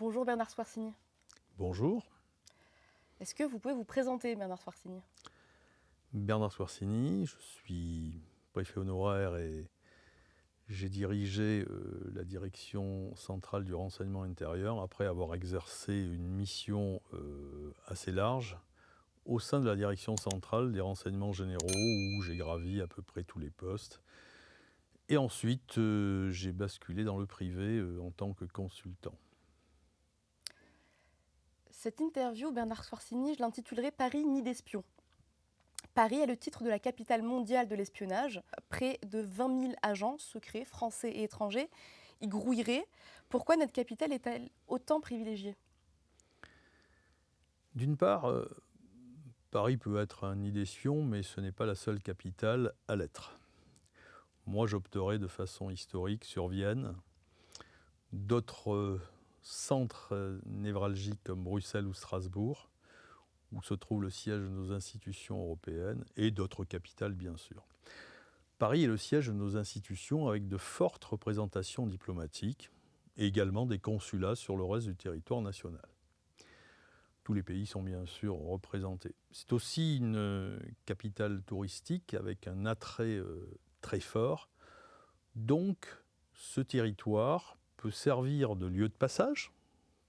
Bonjour Bernard Swarcigny. Bonjour, Est-ce que vous pouvez vous présenter, Bernard Swarcigny? Bernard Swarcigny, je suis préfet honoraire et j'ai dirigé la direction centrale du renseignement intérieur après avoir exercé une mission assez large au sein de la direction centrale des renseignements généraux où j'ai gravi à peu près tous les postes. Et ensuite, j'ai basculé dans le privé en tant que consultant. Cette interview, Bernard Swarcigny, je l'intitulerai Paris, nid d'espions. Paris est le titre de la capitale mondiale de l'espionnage. Près de 20 000 agents secrets, français et étrangers, y grouilleraient. Pourquoi notre capitale est-elle autant privilégiée? D'une part, Paris peut être un nid d'espions, mais ce n'est pas la seule capitale à l'être. Moi, j'opterais de façon historique sur Vienne. D'autres centres névralgiques comme Bruxelles ou Strasbourg, où se trouve le siège de nos institutions européennes, et d'autres capitales, bien sûr. Paris est le siège de nos institutions avec de fortes représentations diplomatiques et également des consulats sur le reste du territoire national. Tous les pays sont bien sûr représentés. C'est aussi une capitale touristique avec un attrait très fort. Donc, ce territoire peut servir de lieu de passage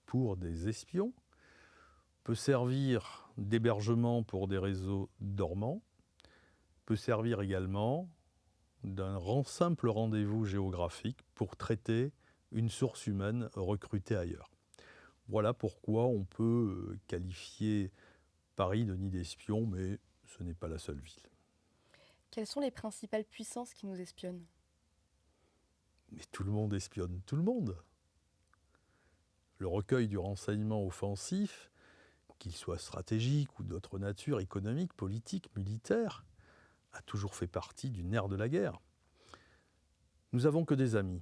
pour des espions, peut servir d'hébergement pour des réseaux dormants, peut servir également d'un simple rendez-vous géographique pour traiter une source humaine recrutée ailleurs. Voilà pourquoi on peut qualifier Paris de nid d'espions, mais ce n'est pas la seule ville. Quelles sont les principales puissances qui nous espionnent? Mais tout le monde espionne tout le monde. Le recueil du renseignement offensif, qu'il soit stratégique ou d'autre nature, économique, politique, militaire, a toujours fait partie du nerf de la guerre. Nous n'avons que des amis,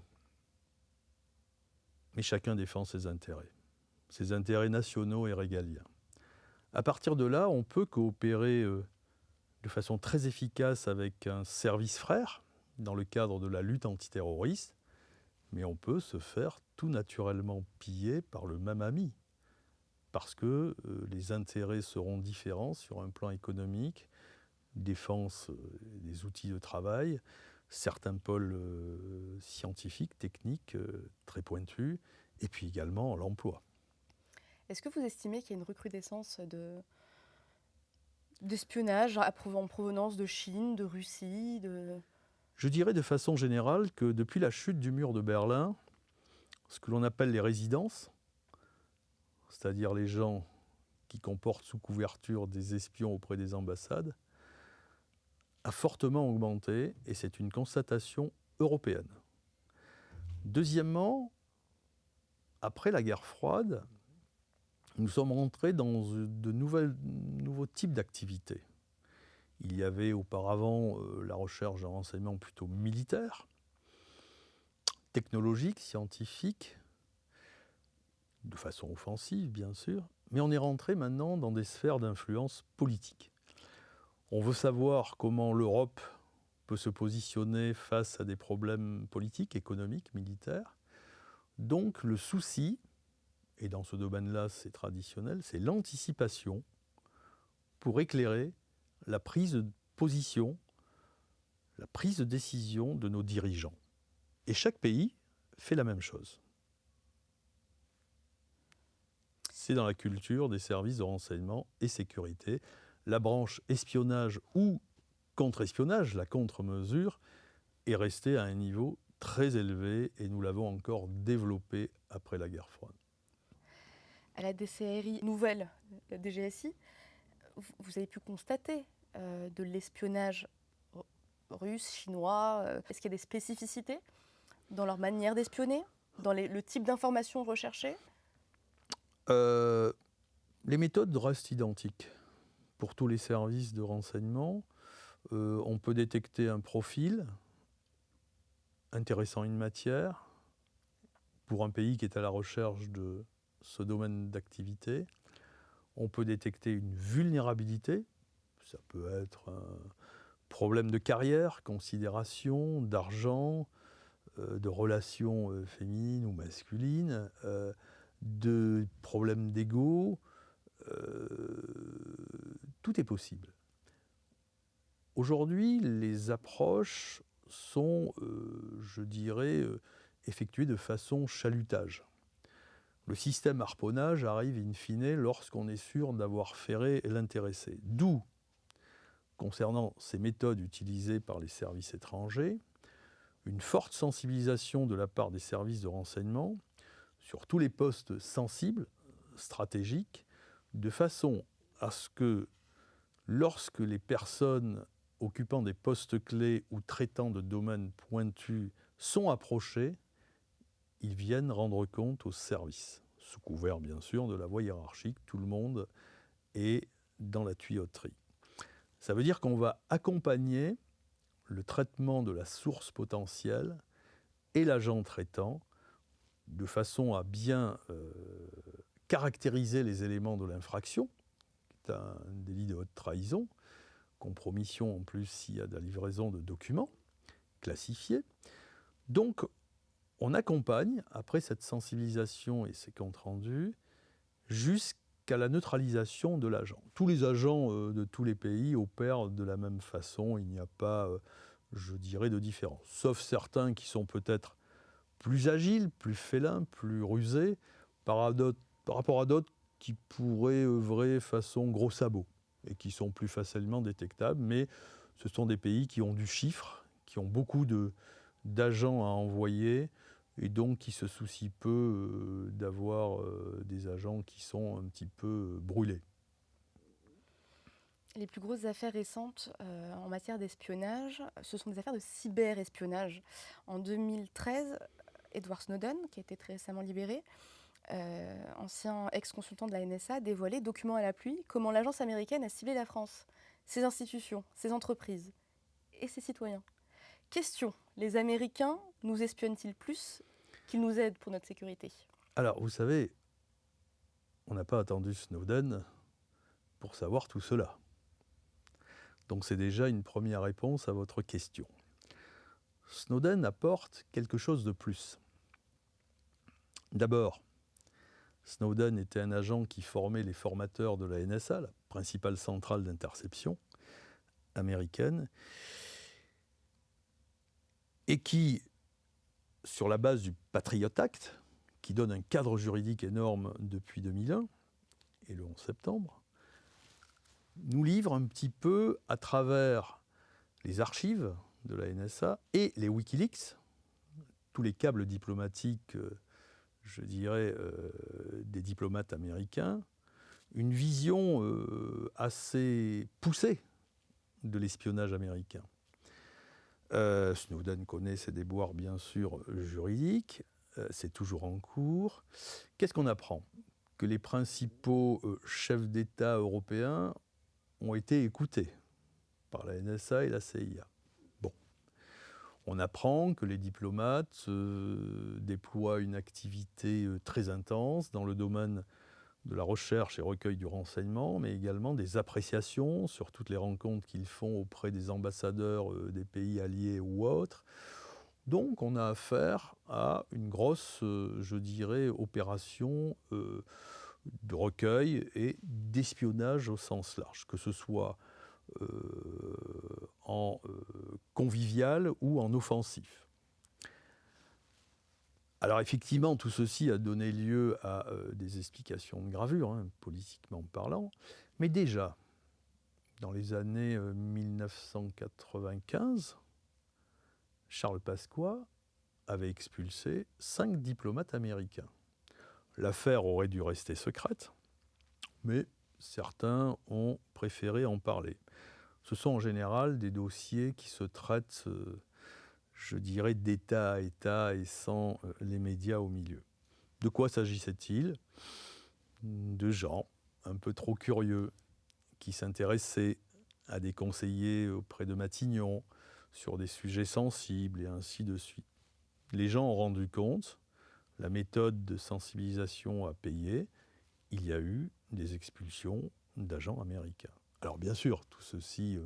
mais chacun défend ses intérêts nationaux et régaliens. À partir de là, on peut coopérer de façon très efficace avec un service frère dans le cadre de la lutte antiterroriste, mais on peut se faire tout naturellement piller par le même ami, parce que les intérêts seront différents sur un plan économique, défense des outils de travail, certains pôles scientifiques, techniques très pointus, et puis également l'emploi. Est-ce que vous estimez qu'il y a une recrudescence d'espionnage en provenance de Chine, de Russie, Je dirais de façon générale que depuis la chute du mur de Berlin, ce que l'on appelle les résidences, c'est-à-dire les gens qui comportent sous couverture des espions auprès des ambassades, a fortement augmenté et c'est une constatation européenne. Deuxièmement, après la guerre froide, nous sommes rentrés dans de nouveaux types d'activités. Il y avait auparavant la recherche de renseignements plutôt militaires, technologiques, scientifiques, de façon offensive bien sûr, mais on est rentré maintenant dans des sphères d'influence politique. On veut savoir comment l'Europe peut se positionner face à des problèmes politiques, économiques, militaires. Donc le souci, et dans ce domaine-là c'est traditionnel, c'est l'anticipation pour éclairer la prise de position, la prise de décision de nos dirigeants. Et chaque pays fait la même chose. C'est dans la culture des services de renseignement et sécurité. La branche espionnage ou contre-espionnage, la contre-mesure, est restée à un niveau très élevé et nous l'avons encore développé après la guerre froide. À la DCRI nouvelle, la DGSI, vous avez pu constater de l'espionnage russe, chinois. Est-ce qu'il y a des spécificités dans leur manière d'espionner, dans le type d'informations recherchées? Les méthodes restent identiques pour tous les services de renseignement. On peut détecter un profil intéressant une matière pour un pays qui est à la recherche de ce domaine d'activité. On peut détecter une vulnérabilité, ça peut être un problème de carrière, considération, d'argent, de relations féminines ou masculines, de problèmes d'ego, tout est possible. Aujourd'hui, les approches sont, je dirais, effectuées de façon chalutage. Le système harponnage arrive in fine lorsqu'on est sûr d'avoir ferré l'intéressé. D'où, concernant ces méthodes utilisées par les services étrangers, une forte sensibilisation de la part des services de renseignement sur tous les postes sensibles, stratégiques, de façon à ce que, lorsque les personnes occupant des postes clés ou traitant de domaines pointus sont approchées, ils viennent rendre compte au service, sous couvert bien sûr de la voie hiérarchique, tout le monde est dans la tuyauterie. Ça veut dire qu'on va accompagner le traitement de la source potentielle et l'agent traitant de façon à bien caractériser les éléments de l'infraction, qui est un délit de haute trahison, compromission en plus s'il y a de la livraison de documents classifiés. Donc, on accompagne, après cette sensibilisation et ces comptes rendus, jusqu'à la neutralisation de l'agent. Tous les agents de tous les pays opèrent de la même façon, il n'y a pas, je dirais, de différence. Sauf certains qui sont peut-être plus agiles, plus félins, plus rusés, par rapport à d'autres qui pourraient œuvrer façon gros sabot et qui sont plus facilement détectables. Mais ce sont des pays qui ont du chiffre, qui ont beaucoup d'agents à envoyer, et donc qui se soucient peu d'avoir des agents qui sont un petit peu brûlés. Les plus grosses affaires récentes en matière d'espionnage, ce sont des affaires de cyberespionnage. En 2013, Edward Snowden, qui a été très récemment libéré, ancien ex-consultant de la NSA, dévoilait, documents à la pluie, comment l'agence américaine a ciblé la France, ses institutions, ses entreprises et ses citoyens. Question, les Américains nous espionnent-ils plus qu'ils nous aident pour notre sécurité? Alors, vous savez, on n'a pas attendu Snowden pour savoir tout cela. Donc c'est déjà une première réponse à votre question. Snowden apporte quelque chose de plus. D'abord, Snowden était un agent qui formait les formateurs de la NSA, la principale centrale d'interception américaine, et qui, sur la base du Patriot Act, qui donne un cadre juridique énorme depuis 2001 et le 11 septembre, nous livre un petit peu à travers les archives de la NSA et les Wikileaks, tous les câbles diplomatiques, je dirais, des diplomates américains, une vision assez poussée de l'espionnage américain. Snowden connaît ses déboires, bien sûr, juridiques, c'est toujours en cours. Qu'est-ce qu'on apprend? Que les principaux chefs d'État européens ont été écoutés par la NSA et la CIA. Bon. On apprend que les diplomates déploient une activité très intense dans le domaine de la recherche et recueil du renseignement, mais également des appréciations sur toutes les rencontres qu'ils font auprès des ambassadeurs des pays alliés ou autres. Donc on a affaire à une grosse, je dirais, opération de recueil et d'espionnage au sens large, que ce soit en convivial ou en offensif. Alors effectivement, tout ceci a donné lieu à des explications de gravure, politiquement parlant, mais déjà, dans les années 1995, Charles Pasqua avait expulsé 5 diplomates américains. L'affaire aurait dû rester secrète, mais certains ont préféré en parler. Ce sont en général des dossiers qui se traitent, je dirais, d'État à État et sans les médias au milieu. De quoi s'agissait-il? De gens un peu trop curieux qui s'intéressaient à des conseillers auprès de Matignon sur des sujets sensibles et ainsi de suite. Les gens ont rendu compte, la méthode de sensibilisation a payé, il y a eu des expulsions d'agents américains. Alors bien sûr, tout ceci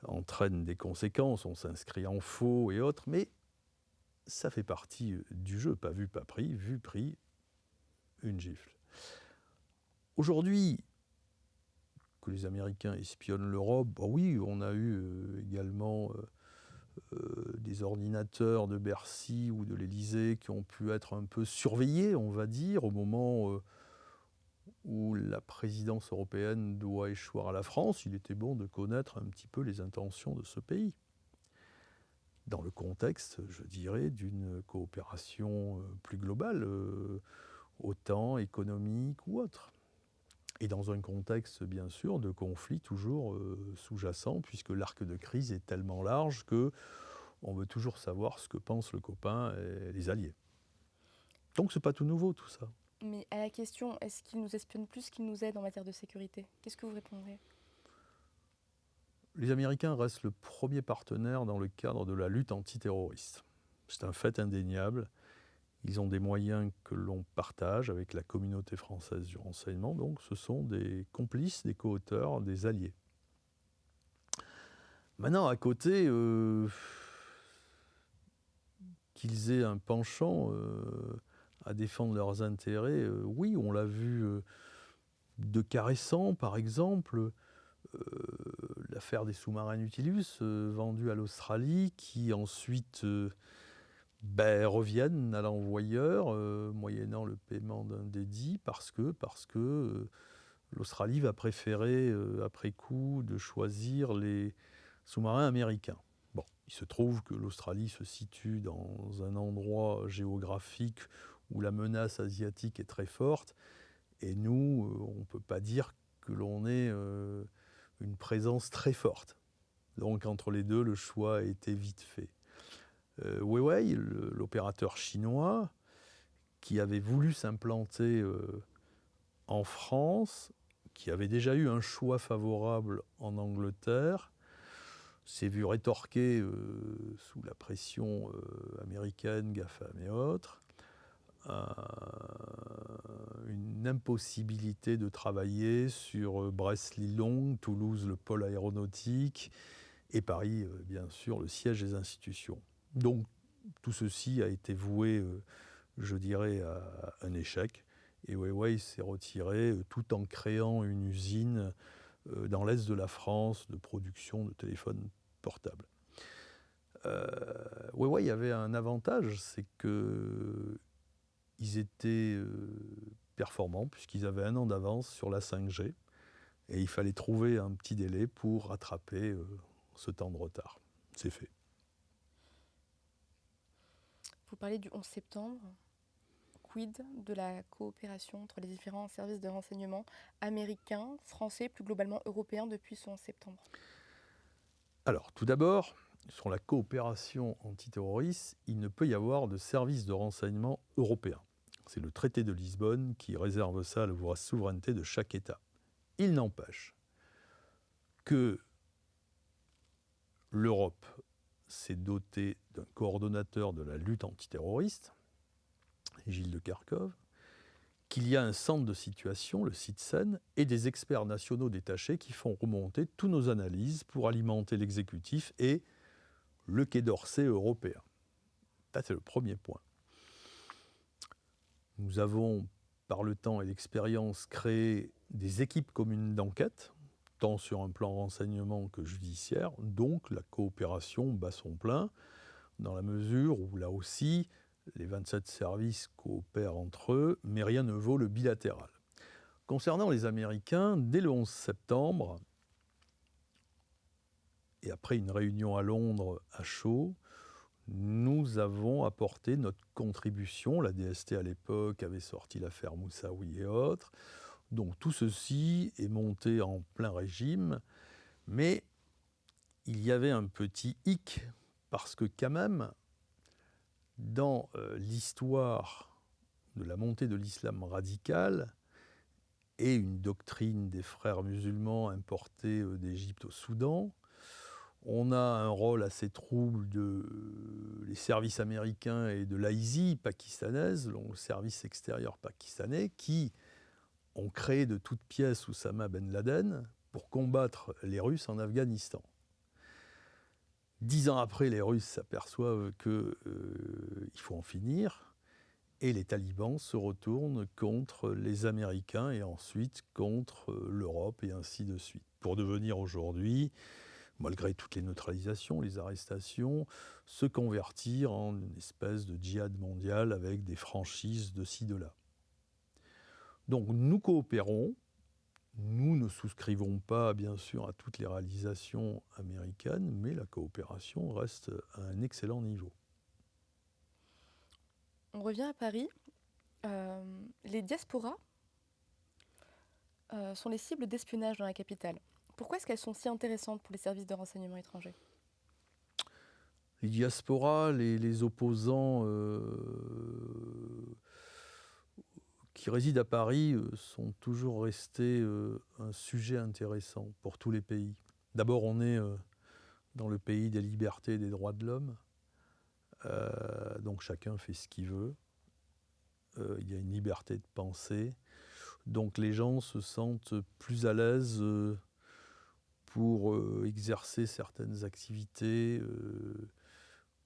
entraîne des conséquences, on s'inscrit en faux et autres, mais ça fait partie du jeu, pas vu, pas pris, vu, pris, une gifle. Aujourd'hui, que les Américains espionnent l'Europe, oui, on a eu également des ordinateurs de Bercy ou de l'Élysée qui ont pu être un peu surveillés, on va dire, au moment où la présidence européenne doit échoir à la France. Il était bon de connaître un petit peu les intentions de ce pays, dans le contexte, je dirais, d'une coopération plus globale, autant économique ou autre. Et dans un contexte, bien sûr, de conflit toujours sous-jacent, puisque l'arc de crise est tellement large qu'on veut toujours savoir ce que pense le copain et les alliés. Donc c'est pas tout nouveau tout ça. Mais à la question, est-ce qu'ils nous espionnent plus qu'ils nous aident en matière de sécurité? Qu'est-ce que vous répondrez? Les Américains restent le premier partenaire dans le cadre de la lutte antiterroriste. C'est un fait indéniable. Ils ont des moyens que l'on partage avec la communauté française du renseignement, donc ce sont des complices, des co-auteurs, des alliés. Maintenant, à côté, qu'ils aient un penchant à défendre leurs intérêts, oui, on l'a vu de cas récents, par exemple, l'affaire des sous-marins Nautilus vendus à l'Australie, qui ensuite reviennent à l'envoyeur, moyennant le paiement d'un dédit, parce que l'Australie va préférer, après coup, de choisir les sous-marins américains. Bon, il se trouve que l'Australie se situe dans un endroit géographique où la menace asiatique est très forte, et nous, on ne peut pas dire que l'on ait une présence très forte. Donc entre les deux, le choix a été vite fait. Huawei, l'opérateur chinois, qui avait voulu s'implanter en France, qui avait déjà eu un choix favorable en Angleterre, s'est vu rétorquer sous la pression américaine, GAFAM et autres, une impossibilité de travailler sur Brest-Lillon, Toulouse, le pôle aéronautique, et Paris, bien sûr, le siège des institutions. Donc, tout ceci a été voué, je dirais, à un échec. Et Huawei s'est retiré tout en créant une usine dans l'est de la France de production de téléphones portables. Huawei avait un avantage, c'est qu'ils étaient performants, puisqu'ils avaient 1 an d'avance sur la 5G. Et il fallait trouver un petit délai pour rattraper ce temps de retard. C'est fait. Vous parlez du 11 septembre. Quid de la coopération entre les différents services de renseignement américains, français, plus globalement européens depuis ce 11 septembre? Alors, tout d'abord, sur la coopération antiterroriste, il ne peut y avoir de service de renseignement européen. C'est le traité de Lisbonne qui réserve ça à la souveraineté de chaque État. Il n'empêche que l'Europe s'est dotée d'un coordonnateur de la lutte antiterroriste, Gilles de Kerchove, qu'il y a un centre de situation, le CITSEN, et des experts nationaux détachés qui font remonter toutes nos analyses pour alimenter l'exécutif et le Quai d'Orsay européen. Ça, c'est le premier point. Nous avons, par le temps et l'expérience, créé des équipes communes d'enquête, tant sur un plan renseignement que judiciaire. Donc la coopération bat son plein, dans la mesure où, là aussi, les 27 services coopèrent entre eux, mais rien ne vaut le bilatéral. Concernant les Américains, dès le 11 septembre, et après une réunion à Londres à chaud, nous avons apporté notre contribution. La DST à l'époque avait sorti l'affaire Moussaoui et autres. Donc tout ceci est monté en plein régime, mais il y avait un petit hic, parce que quand même, dans l'histoire de la montée de l'islam radical et une doctrine des frères musulmans importés d'Égypte au Soudan, on a un rôle assez trouble des services américains et de l'AISI pakistanaise, le service extérieur pakistanais, qui ont créé de toutes pièces Oussama Ben Laden pour combattre les Russes en Afghanistan. 10 ans après, les Russes s'aperçoivent qu'il faut en finir Et les talibans se retournent contre les Américains et ensuite contre l'Europe et ainsi de suite. Pour devenir aujourd'hui, malgré toutes les neutralisations, les arrestations, se convertir en une espèce de djihad mondial avec des franchises de ci, de là. Donc nous coopérons, nous ne souscrivons pas bien sûr à toutes les réalisations américaines, mais la coopération reste à un excellent niveau. On revient à Paris. Les diasporas sont les cibles d'espionnage dans la capitale. Pourquoi est-ce qu'elles sont si intéressantes pour les services de renseignement étrangers ? Les diasporas, les opposants qui résident à Paris sont toujours restés un sujet intéressant pour tous les pays. D'abord, on est dans le pays des libertés et des droits de l'homme, donc chacun fait ce qu'il veut. Il y a une liberté de penser, donc les gens se sentent plus à l'aise pour exercer certaines activités,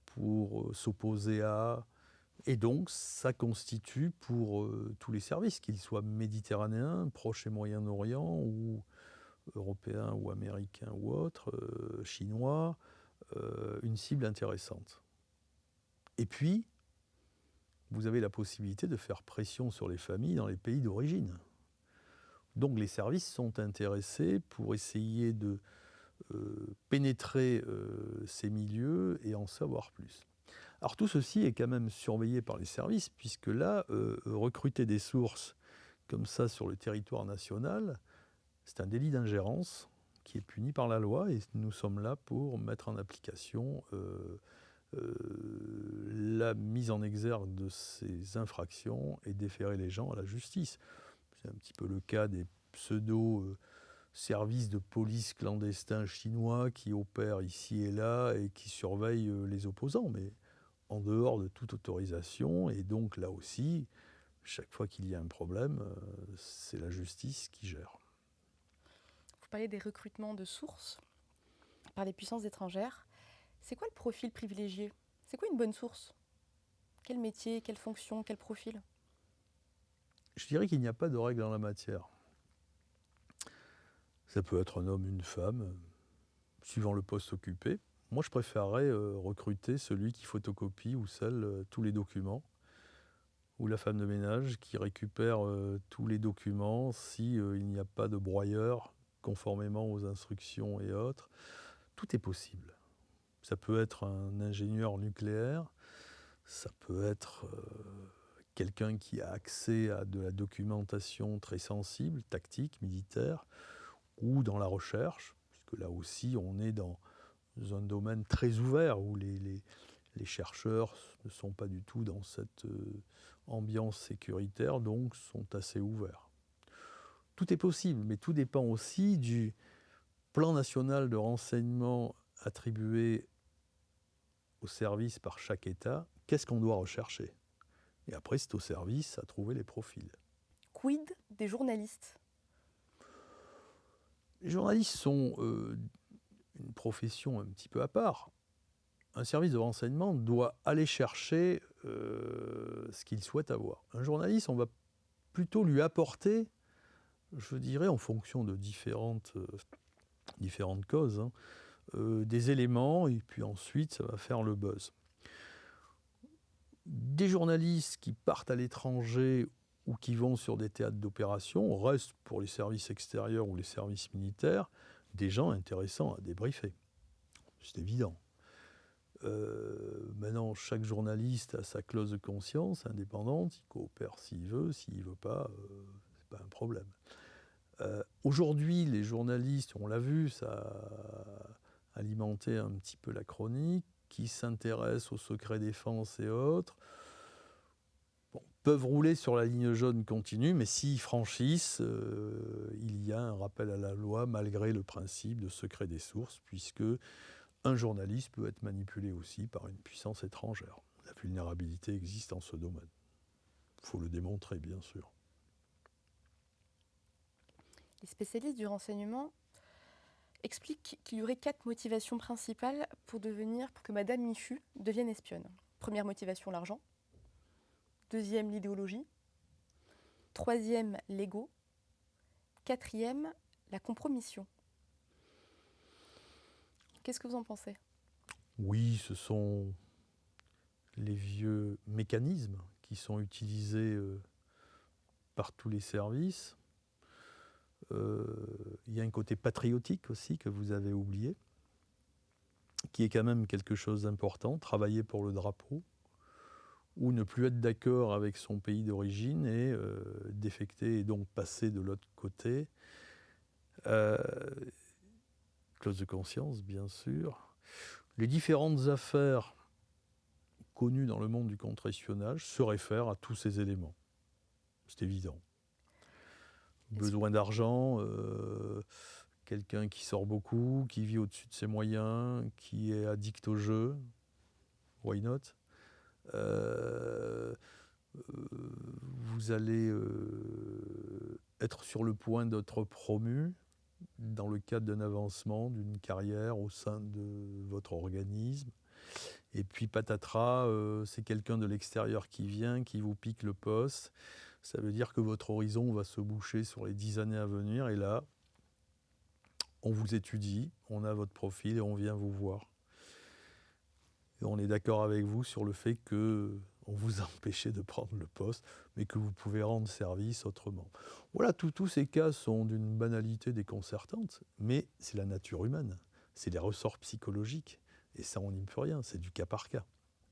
pour s'opposer à... Et donc, ça constitue pour tous les services, qu'ils soient méditerranéens, Proche et Moyen-Orient, ou européens, ou américains, ou autres, chinois, une cible intéressante. Et puis, vous avez la possibilité de faire pression sur les familles dans les pays d'origine. Donc, les services sont intéressés pour essayer de pénétrer ces milieux et en savoir plus. Alors tout ceci est quand même surveillé par les services, puisque là, recruter des sources comme ça sur le territoire national, c'est un délit d'ingérence qui est puni par la loi, et nous sommes là pour mettre en application la mise en exergue de ces infractions et déférer les gens à la justice. C'est un petit peu le cas des pseudo-services de police clandestins chinois qui opèrent ici et là et qui surveillent les opposants, mais en dehors de toute autorisation. Et donc là aussi, chaque fois qu'il y a un problème, c'est la justice qui gère. Vous parlez des recrutements de sources par les puissances étrangères. C'est quoi le profil privilégié ? C'est quoi une bonne source ? Quel métier, quelle fonction, quel profil ? Je dirais qu'il n'y a pas de règle en la matière. Ça peut être un homme, une femme, suivant le poste occupé. Moi, je préférerais recruter celui qui photocopie ou celle tous les documents, ou la femme de ménage qui récupère tous les documents si il n'y a pas de broyeur, conformément aux instructions et autres. Tout est possible. Ça peut être un ingénieur nucléaire, ça peut être quelqu'un qui a accès à de la documentation très sensible, tactique, militaire, ou dans la recherche, puisque là aussi on est dans un domaine très ouvert où les chercheurs ne sont pas du tout dans cette ambiance sécuritaire, donc sont assez ouverts. Tout est possible, mais tout dépend aussi du plan national de renseignement attribué au service par chaque État. Qu'est-ce qu'on doit rechercher ? Et après, c'est au service à trouver les profils. Quid des journalistes ? Les journalistes sont une profession un petit peu à part. Un service de renseignement doit aller chercher ce qu'il souhaite avoir. Un journaliste, on va plutôt lui apporter, je dirais, en fonction de différentes causes, des éléments, et puis ensuite, ça va faire le buzz. Des journalistes qui partent à l'étranger ou qui vont sur des théâtres d'opération restent pour les services extérieurs ou les services militaires des gens intéressants à débriefer. C'est évident. Maintenant, chaque journaliste a sa clause de conscience indépendante, il coopère s'il veut pas, c'est pas un problème. Aujourd'hui, les journalistes, on l'a vu, ça a alimenté un petit peu la chronique, qui s'intéressent au secret défense et autres, peuvent rouler sur la ligne jaune continue, mais s'ils franchissent, il y a un rappel à la loi malgré le principe de secret des sources, puisque un journaliste peut être manipulé aussi par une puissance étrangère. La vulnérabilité existe en ce domaine. Il faut le démontrer, bien sûr. Les spécialistes du renseignement expliquent qu'il y aurait 4 motivations principales pour que Madame Michu devienne espionne. Première motivation, l'argent. Deuxième, l'idéologie. Troisième, l'ego. Quatrième, la compromission. Qu'est-ce que vous en pensez? Oui, ce sont les vieux mécanismes qui sont utilisés par tous les services. Il y a un côté patriotique aussi que vous avez oublié, qui est quand même quelque chose d'important, travailler pour le drapeau, ou ne plus être d'accord avec son pays d'origine et défecter et donc passer de l'autre côté. Clause de conscience, bien sûr. Les différentes affaires connues dans le monde du contre-espionnage se réfèrent à tous ces éléments. C'est évident. Besoin d'argent, quelqu'un qui sort beaucoup, qui vit au-dessus de ses moyens, qui est addict au jeu, why not? Vous allez être sur le point d'être promu dans le cadre d'un avancement, d'une carrière au sein de votre organisme. Et puis patatras, c'est quelqu'un de l'extérieur qui vient, qui vous pique le poste. Ça veut dire que votre horizon va se boucher sur les 10 années à venir. Et là, on vous étudie, on a votre profil et on vient vous voir. Et on est d'accord avec vous sur le fait qu'on vous a empêché de prendre le poste, mais que vous pouvez rendre service autrement. Voilà, tous ces cas sont d'une banalité déconcertante, mais c'est la nature humaine, c'est des ressorts psychologiques. Et ça, on n'y peut rien, c'est du cas par cas.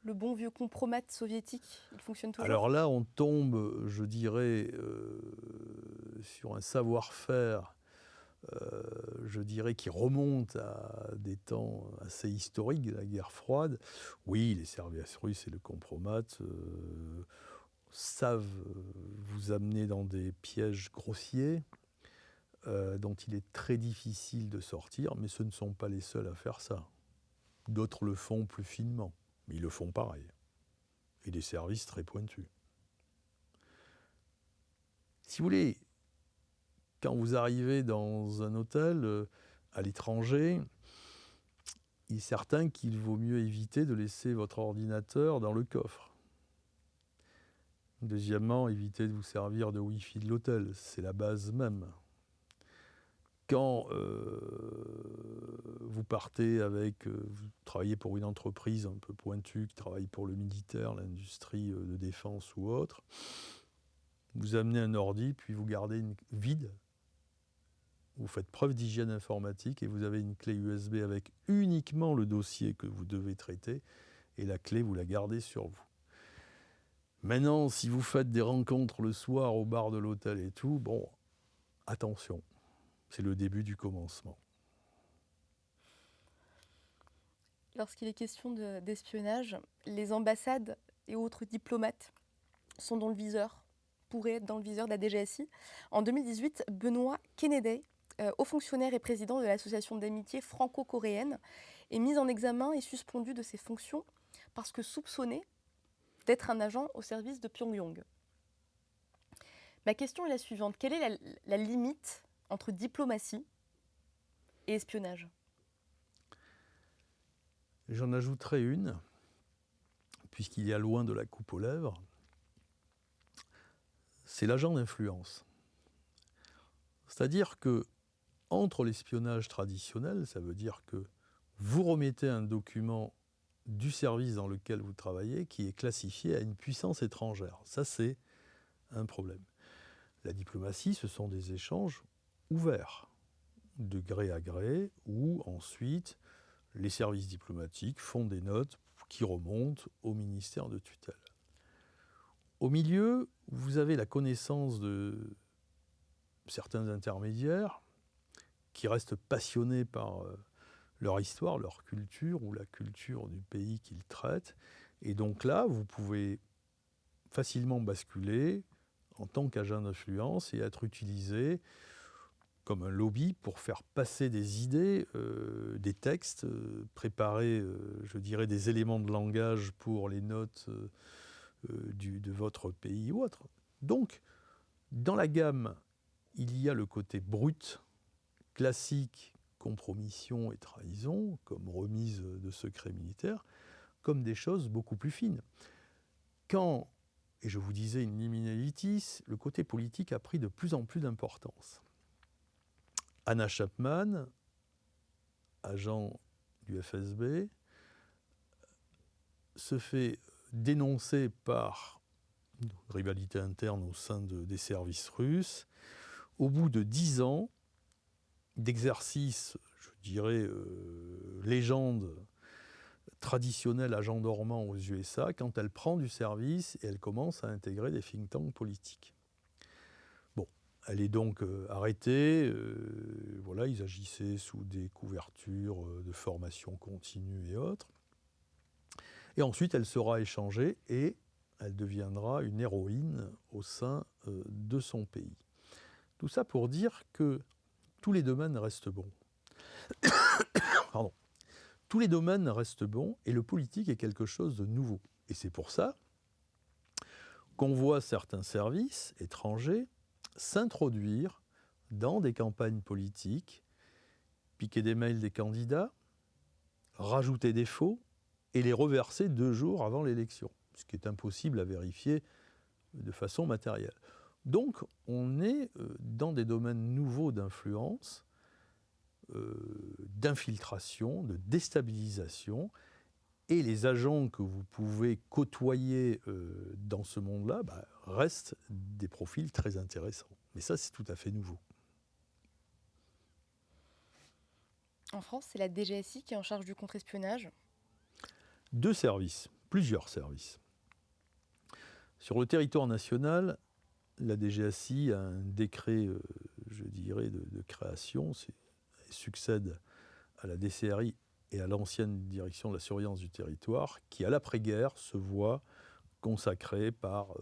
Le bon vieux compromat soviétique, il fonctionne toujours? Alors là, on tombe, je dirais, sur un savoir-faire, je dirais, qui remonte à des temps assez historiques de la guerre froide. Oui, les services russes et le compromat savent vous amener dans des pièges grossiers dont il est très difficile de sortir, mais ce ne sont pas les seuls à faire ça. D'autres le font plus finement, mais ils le font pareil. Et des services très pointus. Si vous voulez, quand vous arrivez dans un hôtel à l'étranger, il est certain qu'il vaut mieux éviter de laisser votre ordinateur dans le coffre. Deuxièmement, évitez de vous servir de Wi-Fi de l'hôtel, c'est la base même. Quand vous partez avec, vous travaillez pour une entreprise un peu pointue qui travaille pour le militaire, l'industrie de défense ou autre, vous amenez un ordi, puis vous gardez une vide. Vous faites preuve d'hygiène informatique et vous avez une clé USB avec uniquement le dossier que vous devez traiter et la clé, vous la gardez sur vous. Maintenant, si vous faites des rencontres le soir au bar de l'hôtel et tout, bon, attention, c'est le début du commencement. Lorsqu'il est question d'espionnage, les ambassades et autres diplomates sont dans le viseur, pourraient être dans le viseur de la DGSI. En 2018, Benoît Kennedy, haut fonctionnaire et président de l'association d'amitié franco-coréenne, est mis en examen et suspendu de ses fonctions parce que soupçonné d'être un agent au service de Pyongyang. Ma question est la suivante. Quelle est la limite entre diplomatie et espionnage? J'en ajouterai une, puisqu'il y a loin de la coupe aux lèvres, c'est l'agent d'influence. C'est-à-dire que entre l'espionnage traditionnel, ça veut dire que vous remettez un document du service dans lequel vous travaillez qui est classifié à une puissance étrangère. Ça, c'est un problème. La diplomatie, ce sont des échanges ouverts, de gré à gré, où ensuite les services diplomatiques font des notes qui remontent au ministère de tutelle. Au milieu, vous avez la connaissance de certains intermédiaires qui restent passionnés par leur histoire, leur culture ou la culture du pays qu'ils traitent. Et donc là, vous pouvez facilement basculer en tant qu'agent d'influence et être utilisé comme un lobby pour faire passer des idées, des textes, préparer, je dirais, des éléments de langage pour les notes de votre pays ou autre. Donc, dans la gamme, il y a le côté brut, classique, compromission et trahison, comme remise de secrets militaires, comme des choses beaucoup plus fines. Quand et je vous disais une limina litis, le côté politique a pris de plus en plus d'importance. Anna Chapman, agent du FSB, se fait dénoncer par une rivalité interne au sein des services russes. Au bout de 10 ans d'exercice, je dirais, légende traditionnelle agent dormant aux USA, quand elle prend du service et elle commence à intégrer des think tanks politiques. Bon, elle est donc arrêtée. Voilà, ils agissaient sous des couvertures de formation continue et autres. Et ensuite, elle sera échangée et elle deviendra une héroïne au sein de son pays. Tout ça pour dire que tous les domaines restent bons. Pardon. Tous les domaines restent bons et le politique est quelque chose de nouveau. Et c'est pour ça qu'on voit certains services étrangers s'introduire dans des campagnes politiques, piquer des mails des candidats, rajouter des faux et les reverser 2 jours avant l'élection, ce qui est impossible à vérifier de façon matérielle. Donc on est dans des domaines nouveaux d'influence, d'infiltration, de déstabilisation, et les agents que vous pouvez côtoyer dans ce monde-là restent des profils très intéressants. Mais ça, c'est tout à fait nouveau. En France, c'est la DGSI qui est en charge du contre-espionnage. 2 services, plusieurs services. Sur le territoire national, la DGSI a un décret, je dirais, de création. Elle succède à la DCRI et à l'ancienne direction de la surveillance du territoire, qui, à l'après-guerre, se voit consacrée par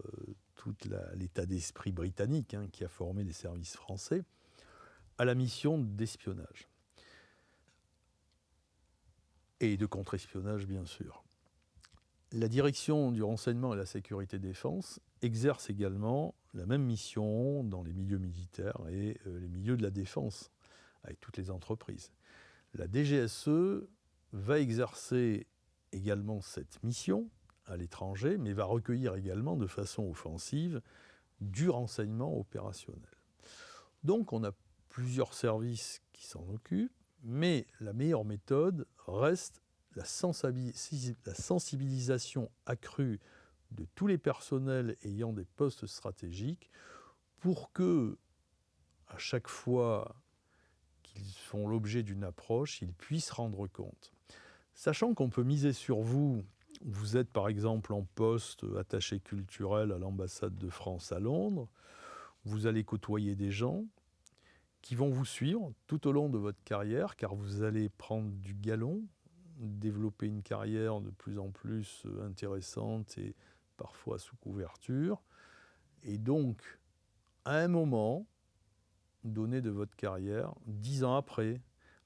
tout l'état d'esprit britannique qui a formé les services français, à la mission d'espionnage. Et de contre-espionnage, bien sûr. La direction du renseignement et de la sécurité défense exerce également la même mission dans les milieux militaires et les milieux de la défense, avec toutes les entreprises. La DGSE va exercer également cette mission à l'étranger, mais va recueillir également de façon offensive du renseignement opérationnel. Donc on a plusieurs services qui s'en occupent, mais la meilleure méthode reste la sensibilisation accrue de tous les personnels ayant des postes stratégiques pour que, à chaque fois qu'ils font l'objet d'une approche, ils puissent rendre compte. Sachant qu'on peut miser sur vous, vous êtes par exemple en poste attaché culturel à l'ambassade de France à Londres, vous allez côtoyer des gens qui vont vous suivre tout au long de votre carrière, car vous allez prendre du galon, développer une carrière de plus en plus intéressante et parfois sous couverture. Et donc, à un moment donné de votre carrière, 10 ans après,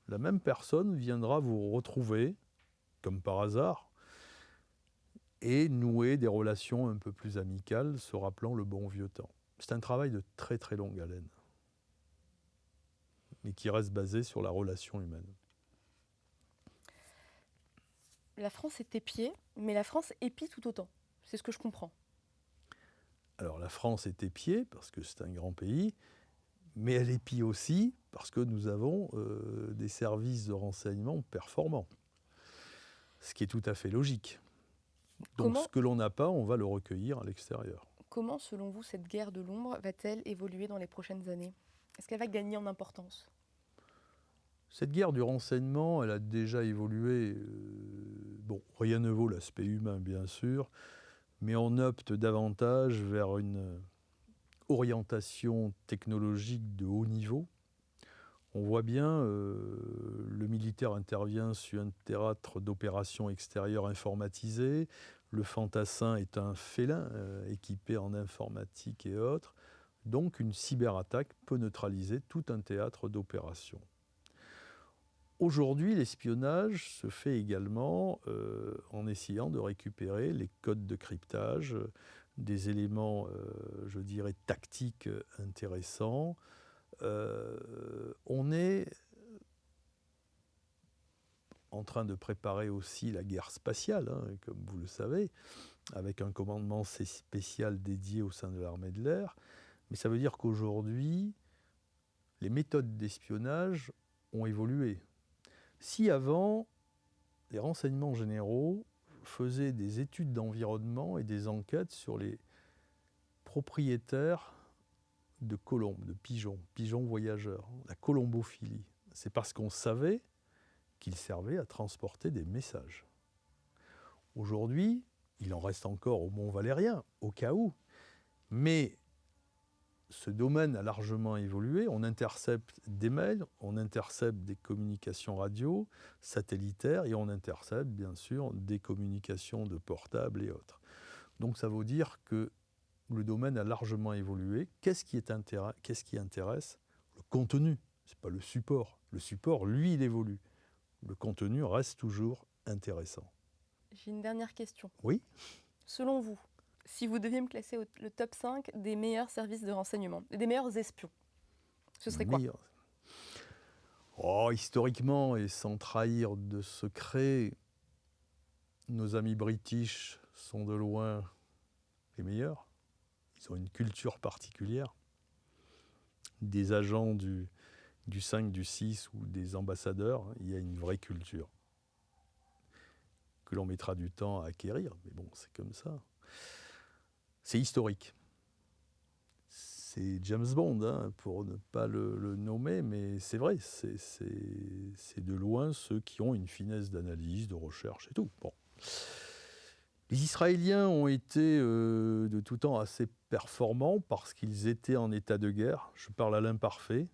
la même personne viendra vous retrouver, comme par hasard, et nouer des relations un peu plus amicales, se rappelant le bon vieux temps. C'est un travail de très très longue haleine, mais qui reste basé sur la relation humaine. La France est épiée, mais la France épie tout autant. C'est ce que je comprends. Alors la France est épiée parce que c'est un grand pays, mais elle épie aussi parce que nous avons des services de renseignement performants, ce qui est tout à fait logique. Donc ce que l'on n'a pas, on va le recueillir à l'extérieur. Comment, selon vous, cette guerre de l'ombre va-t-elle évoluer dans les prochaines années ? Est-ce qu'elle va gagner en importance ? Cette guerre du renseignement, elle a déjà évolué. Bon, rien ne vaut l'aspect humain, bien sûr, mais on opte davantage vers une orientation technologique de haut niveau. On voit bien, le militaire intervient sur un théâtre d'opérations extérieures informatisé. Le fantassin est un félin équipé en informatique et autres. Donc une cyberattaque peut neutraliser tout un théâtre d'opérations. Aujourd'hui, l'espionnage se fait également en essayant de récupérer les codes de cryptage, des éléments, je dirais, tactiques intéressants. On est en train de préparer aussi la guerre spatiale, comme vous le savez. avec un commandement spécial dédié au sein de l'armée de l'air. Mais ça veut dire qu'aujourd'hui, les méthodes d'espionnage ont évolué. Si avant, les renseignements généraux faisaient des études d'environnement et des enquêtes sur les propriétaires de colombes, de pigeons, pigeons voyageurs, la colombophilie, c'est parce qu'on savait qu'ils servaient à transporter des messages. Aujourd'hui, il en reste encore au Mont Valérien, au cas où, mais ce domaine a largement évolué. On intercepte des mails, on intercepte des communications radio, satellitaires, et on intercepte bien sûr des communications de portables et autres. Donc ça veut dire que le domaine a largement évolué. Qu'est-ce qui intéresse? Le contenu, ce n'est pas le support. Le support, lui, il évolue. Le contenu reste toujours intéressant. J'ai une dernière question. Oui. Selon vous, si vous deviez me classer le top 5 des meilleurs services de renseignement, des meilleurs espions, ce serait quoi? Historiquement, et sans trahir de secret, nos amis british sont de loin les meilleurs. Ils ont une culture particulière. Des agents du 5, du 6 ou des ambassadeurs, il y a une vraie culture que l'on mettra du temps à acquérir, mais bon, c'est comme ça. C'est historique. C'est James Bond, hein, pour ne pas le nommer, mais c'est vrai, c'est de loin ceux qui ont une finesse d'analyse, de recherche et tout. Bon. Les Israéliens ont été de tout temps assez performants parce qu'ils étaient en état de guerre. Je parle à l'imparfait.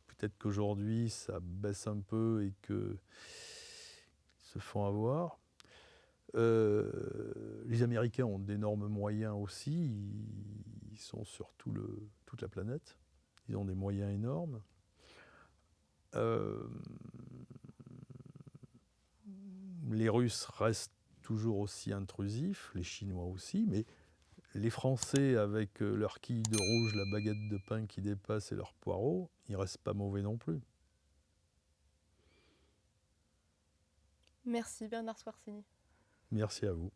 Peut-être qu'aujourd'hui, ça baisse un peu et qu'ils se font avoir. Les Américains ont d'énormes moyens aussi. Ils sont sur toute la planète. Ils ont des moyens énormes. Les Russes restent toujours aussi intrusifs, les Chinois aussi, mais les Français, avec leur quille de rouge, la baguette de pain qui dépasse et leurs poireaux, ils ne restent pas mauvais non plus. Merci Bernard Swarsini. Merci à vous.